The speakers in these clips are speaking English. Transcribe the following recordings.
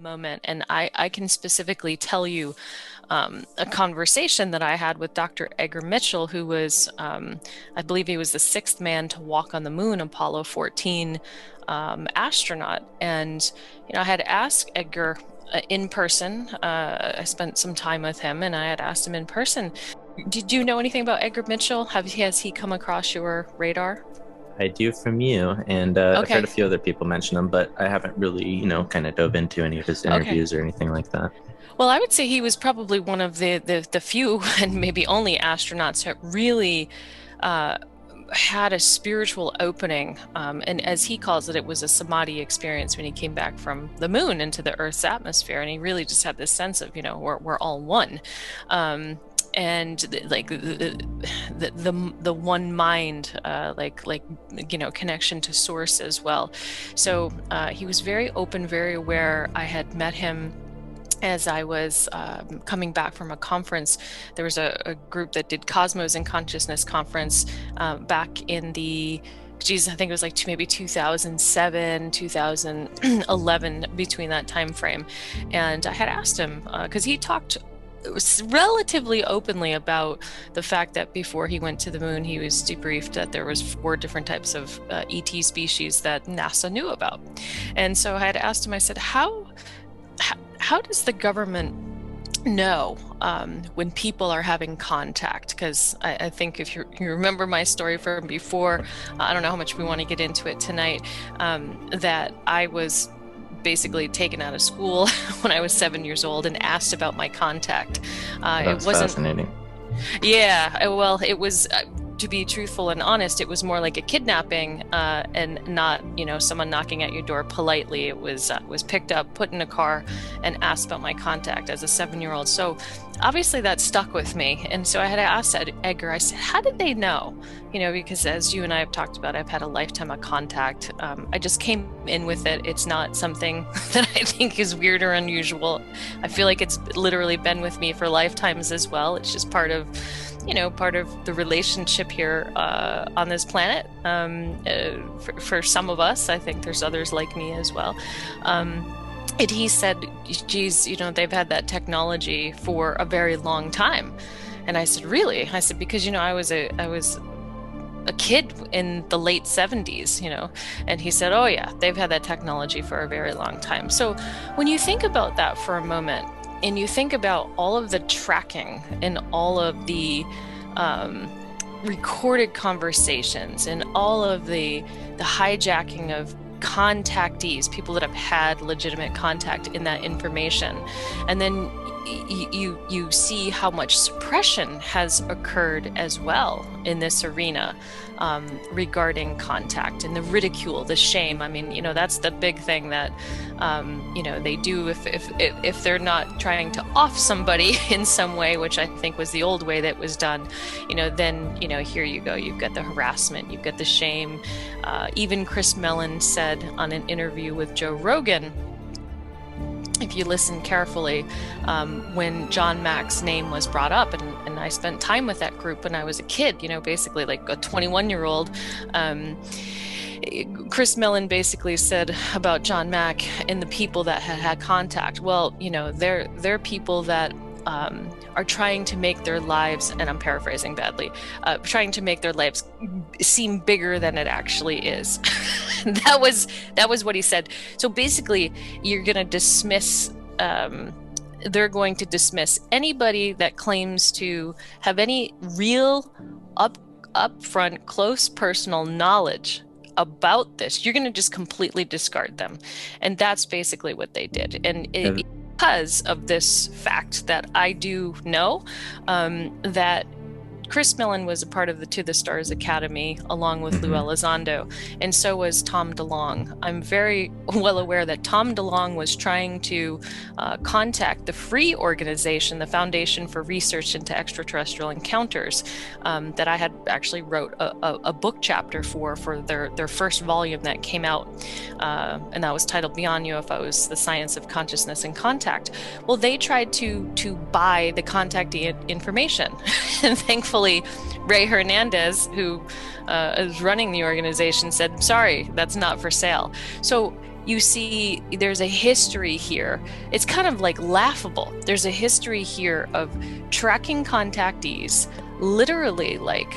moment, and I can specifically tell you a conversation that I had with Dr. Edgar Mitchell, who was, I believe he was the sixth man to walk on the moon, Apollo 14 astronaut. And, I had asked Edgar in person. I spent some time with him, and I had asked him in person, did you know anything about Edgar Mitchell? Has he come across your radar? I do from you, and I've heard Okay. a few other people mention him, but I haven't really, kind of dove into any of his Okay. interviews or anything like that. Well, I would say he was probably one of the few and maybe only astronauts that really uh, had a spiritual opening. And as he calls it, it was a samadhi experience when he came back from the moon into the Earth's atmosphere. And he really just had this sense of, we're all one. And the one mind, connection to source as well. So he was very open, very aware. I had met him as I was coming back from a conference. There was a group that did Cosmos and Consciousness conference back in the, geez, I think it was like maybe 2007, 2011, between that time frame. And I had asked him, because he talked relatively openly about the fact that before he went to the moon, he was debriefed that there was 4 different types of ET species that NASA knew about. And so I had asked him, I said, how does the government know when people are having contact? Because I think if you remember my story from before, I don't know how much we want to get into it tonight, that I was basically taken out of school when I was 7 years old and asked about my contact. It That's wasn't, fascinating. yeah, well, it was, to be truthful and honest, it was more like a kidnapping, and not, someone knocking at your door politely. It was picked up, put in a car, and asked about my contact as a 7-year-old. So obviously that stuck with me. And so I had asked Edgar, I said, how did they know? Because as you and I have talked about, I've had a lifetime of contact. I just came in with it. It's not something that I think is weird or unusual. I feel like it's literally been with me for lifetimes as well. It's just part of the relationship here on this planet. For some of us, I think there's others like me as well. And he said, geez, they've had that technology for a very long time. And I said, really? I said, because, I was a kid in the late 70s, and he said, oh yeah, they've had that technology for a very long time. So when you think about that for a moment, and you think about all of the tracking and all of the recorded conversations and all of the hijacking of contactees, people that have had legitimate contact in that information, and then you see how much suppression has occurred as well in this arena, regarding contact, and the ridicule, the shame. I mean, that's the big thing that they do if they're not trying to off somebody in some way, which I think was the old way that was done. Then here you go. You've got the harassment, you've got the shame. Even Chris Mellon said on an interview with Joe Rogan, if you listen carefully, when John Mack's name was brought up, and I spent time with that group when I was a kid, basically like a 21-year-old, Chris Mellon basically said about John Mack and the people that had contact, well, they're people that are trying to make their lives, and I'm paraphrasing badly, trying to make their lives seem bigger than it actually is. That was what he said. So basically, you're going to dismiss. They're going to dismiss anybody that claims to have any real upfront, close personal knowledge about this. You're going to just completely discard them, and that's basically what they did. And because of this fact that I do know, that Chris Mellon was a part of the To the Stars Academy along with Lou Elizondo, and so was Tom DeLonge. I'm very well aware that Tom DeLonge was trying to contact the free organization, the Foundation for Research into Extraterrestrial Encounters, that I had actually wrote a book chapter for their first volume that came out, and that was titled Beyond UFOs, The Science of Consciousness and Contact. Well, they tried to buy the contactee information, and thankfully Ray Hernandez, who is running the organization, said, sorry, that's not for sale. So you see there's a history here. It's kind of like laughable. There's a history here of tracking contactees, literally like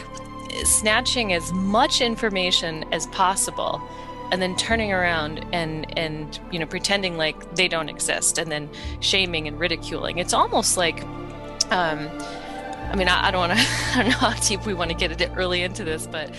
snatching as much information as possible and then turning around and pretending like they don't exist and then shaming and ridiculing. It's almost like I mean, I don't want to, I don't know how deep we want to get it early into this, but